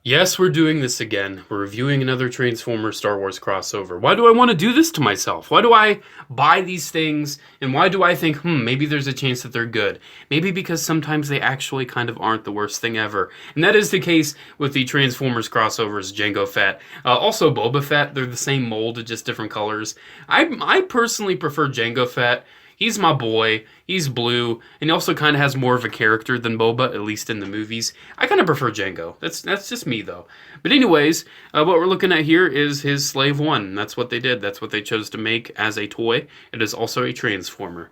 Yes, we're doing this again. We're reviewing another Transformers Star Wars crossover. Why do I want to do this to myself? Why do I buy these things? And why do I think, maybe there's a chance that they're good? Maybe because sometimes they actually kind of aren't the worst thing ever. And that is the case with the Transformers crossovers, Jango Fett. Also Boba Fett, they're the same mold, just different colors. I personally prefer Jango Fett. He's my boy. He's blue, and he also kind of has more of a character than Boba, at least in the movies. I kind of prefer Jango. That's just me, though. But anyways, what we're looking at here is his Slave 1. That's what they did. That's what they chose to make as a toy. It is also a Transformer.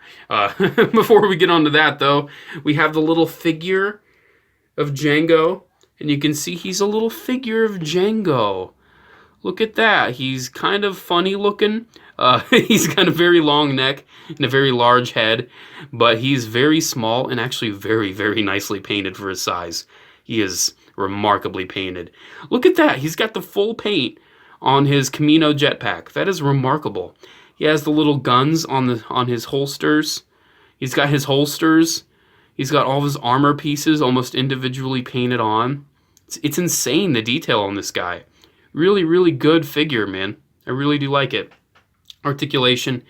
Before we get on to that, though, we have the little figure of Jango, and you can see he's a little figure of Jango. Look at that. He's kind of funny looking. He's got a very long neck and a very large head, but he's very small and actually very, very nicely painted for his size. He is remarkably painted. Look at that. He's got the full paint on his Camino jetpack. That is remarkable. He has the little guns on his holsters. He's got his holsters. He's got all of his armor pieces almost individually painted on. It's insane, the detail on this guy. Really, really good figure, man. I really do like it. Articulation.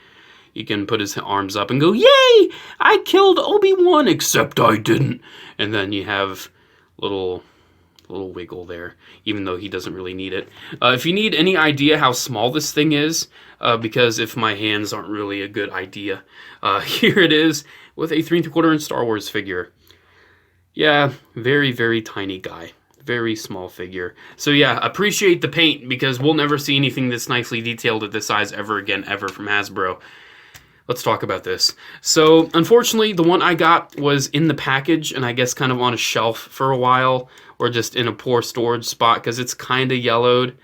He can put his arms up and go, "Yay! I killed Obi-Wan, except I didn't." And then you have little wiggle there, even though he doesn't really need it. If you need any idea how small this thing is, because if my hands aren't really a good idea, here it is with a 3¼ inch Star Wars figure. Yeah, very, very tiny guy. Very small figure. So yeah, appreciate the paint, because we'll never see anything this nicely detailed at this size ever again, ever from Hasbro. Let's talk about this. So, unfortunately, the one I got was in the package, and I guess kind of on a shelf for a while, or just in a poor storage spot, because it's kind of yellowed.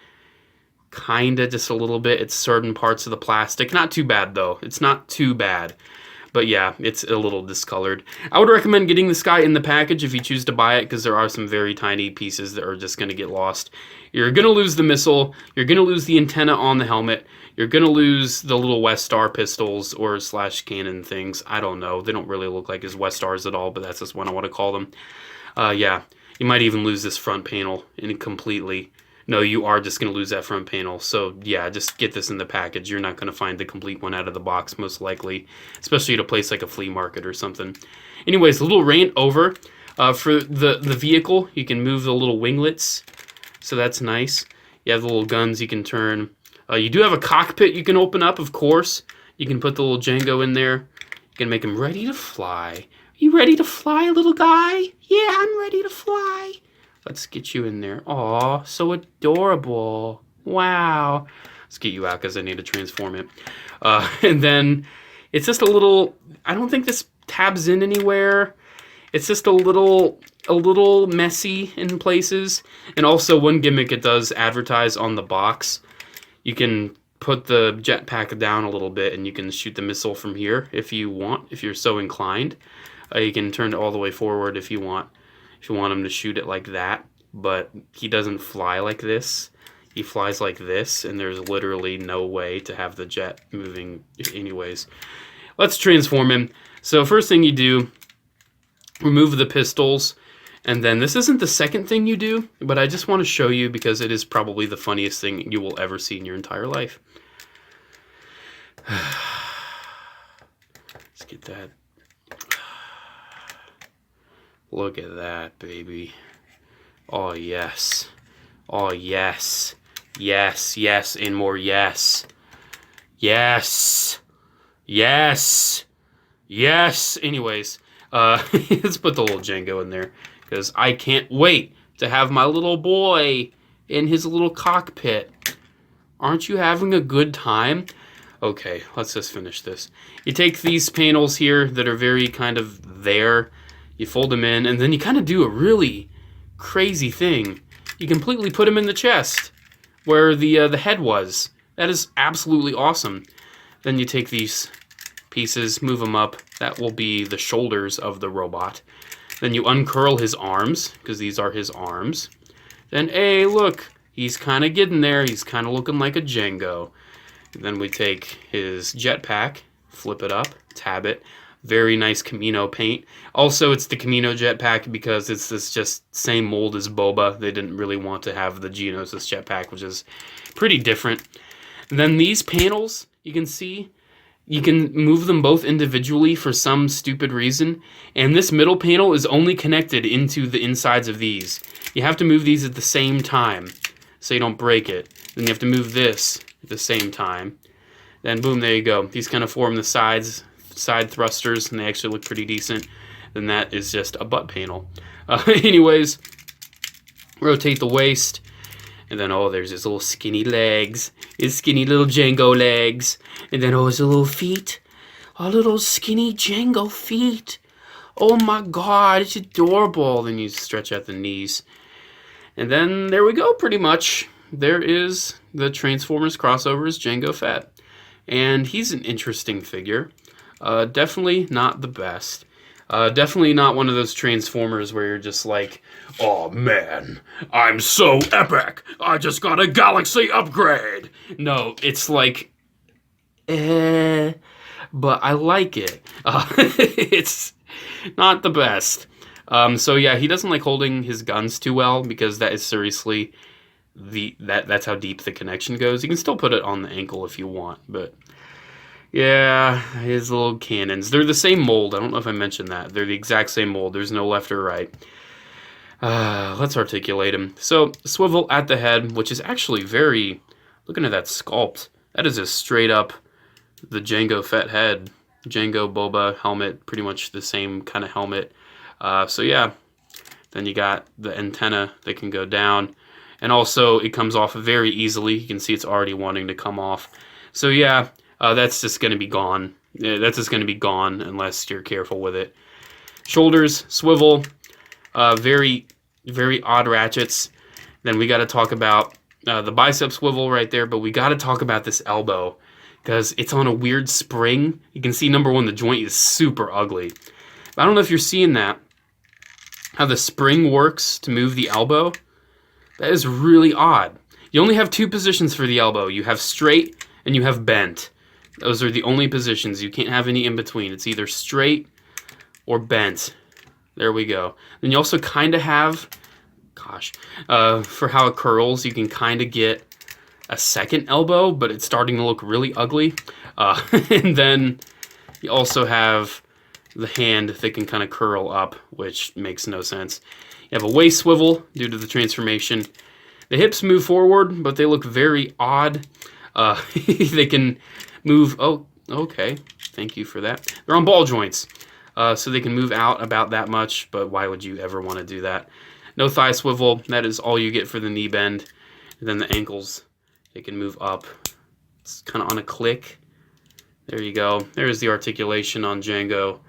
Kind of, just a little bit. It's certain parts of the plastic. Not too bad, though. It's not too bad. But yeah, it's a little discolored. I would recommend getting this guy in the package if you choose to buy it, because there are some very tiny pieces that are just going to get lost. You're going to lose the missile. You're going to lose the antenna on the helmet. You're going to lose the little West Star pistols or / cannon things. I don't know. They don't really look like his West Stars at all, but that's just what I want to call them. Yeah, you might even lose this front panel completely. No, you are just going to lose that front panel. So, yeah, just get this in the package. You're not going to find the complete one out of the box, most likely, especially at a place like a flea market or something. Anyways, a little rant over. For the vehicle, you can move the little winglets, so that's nice. You have the little guns you can turn. You do have a cockpit you can open up, of course. You can put the little Jango in there. You can make him ready to fly. Are you ready to fly, little guy? Yeah, I'm ready to fly. Let's get you in there. Aw, so adorable. Wow. Let's get you out because I need to transform it. And then it's just a little, I don't think this tabs in anywhere. It's just a little messy in places. And also one gimmick it does advertise on the box. You can put the jetpack down a little bit and you can shoot the missile from here if you want, if you're so inclined. You can turn it all the way forward if you want. If you want him to shoot it like that, but he doesn't fly like this. He flies like this, and there's literally no way to have the jet moving anyways. Let's transform him. So first thing you do, remove the pistols, and then this isn't the second thing you do, but I just want to show you because it is probably the funniest thing you will ever see in your entire life. Let's get that. Look at that, baby. Oh, yes. Oh, yes. Yes, yes, and more yes. Yes. Yes. Yes. Anyways, let's put the little Jango in there, because I can't wait to have my little boy in his little cockpit. Aren't you having a good time? Okay, let's just finish this. You take these panels here that are very kind of there. You fold them in, and then you kind of do a really crazy thing. You completely put him in the chest, where the head was. That is absolutely awesome. Then you take these pieces, move them up. That will be the shoulders of the robot. Then you uncurl his arms, because these are his arms. Then, hey, look, he's kind of getting there. He's kind of looking like a Jango. Then we take his jetpack, flip it up, tab it, Very nice Camino paint. Also, it's the Camino jetpack because it's this just same mold as Boba. They didn't really want to have the Geonosis jetpack, which is pretty different. And then these panels, you can see, you can move them both individually for some stupid reason. And this middle panel is only connected into the insides of these. You have to move these at the same time so you don't break it. Then you have to move this at the same time. Then boom, there you go. These kind of form the side thrusters, and they actually look pretty decent. Then that is just a butt panel. Anyways, rotate the waist. And then, oh, there's his little skinny legs. His skinny little Jango legs. And then, oh, his little feet. Oh, little skinny Jango feet. Oh my god, it's adorable. Then you stretch out the knees. And then, there we go, pretty much. There is the Transformers crossovers Jango Fett. And he's an interesting figure. Definitely not the best. Definitely not one of those Transformers where you're just like, oh man, I'm so epic, I just got a galaxy upgrade. No, it's like, but I like it. It's not the best. So yeah, he doesn't like holding his guns too well because that is seriously, that's how deep the connection goes. You can still put it on the ankle if you want, but... yeah, his little cannons. They're the same mold. I don't know if I mentioned that. They're the exact same mold. There's no left or right. Let's articulate him. So, swivel at the head, which is actually very... looking at that sculpt, that is just straight up the Jango Fett head. Jango Boba helmet, pretty much the same kind of helmet. So yeah, then you got the antenna that can go down. And also, it comes off very easily. You can see it's already wanting to come off. So yeah... that's just going to be gone. Yeah, that's just going to be gone unless you're careful with it. Shoulders, swivel, very, very odd ratchets. Then we got to talk about the bicep swivel right there, but we got to talk about this elbow because it's on a weird spring. You can see, number one, the joint is super ugly. I don't know if you're seeing that, how the spring works to move the elbow. That is really odd. You only have two positions for the elbow. You have straight and you have bent. Those are the only positions. You can't have any in between. It's either straight or bent. There we go. Then you also kind of have, for how it curls, you can kind of get a second elbow, but it's starting to look really ugly. And then you also have the hand that can kind of curl up, which makes no sense. You have a waist swivel due to the transformation. The hips move forward, but they look very odd. They can move, oh, okay, thank you for that. They're on ball joints, so they can move out about that much, but why would you ever want to do that? No thigh swivel, that is all you get for the knee bend. And then the ankles, they can move up. It's kind of on a click. There you go. There's the articulation on Jango.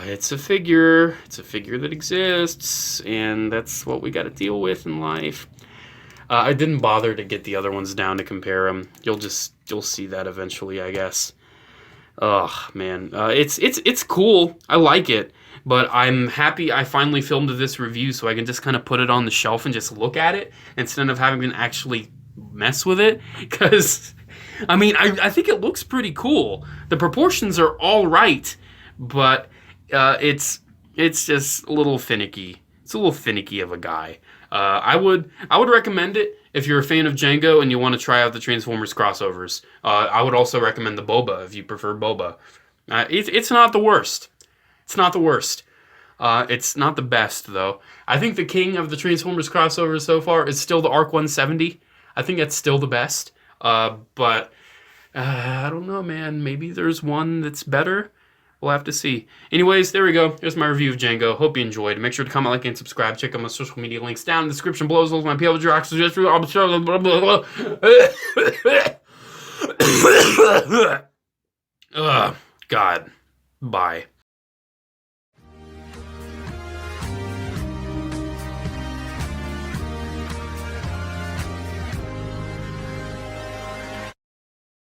It's a figure that exists, and that's what we got to deal with in life. I didn't bother to get the other ones down to compare them. You'll see that eventually, I guess. Oh man, it's cool. I like it, but I'm happy I finally filmed this review so I can just kind of put it on the shelf and just look at it instead of having to actually mess with it. Because I mean, I think it looks pretty cool. The proportions are all right, but it's just a little finicky. It's a little finicky of a guy. I would recommend it if you're a fan of Jango and you want to try out the Transformers crossovers. I would also recommend the Boba if you prefer Boba. It's not the worst. It's not the worst. It's not the best, though. I think the king of the Transformers crossovers so far is still the Arc 170. I think that's still the best. But I don't know, man. Maybe there's one that's better. We'll have to see. Anyways, there we go. There's my review of Jango. Hope you enjoyed. Make sure to comment, like, and subscribe. Check out my social media links down in the description below, as well as my PL Jocks. God. Bye.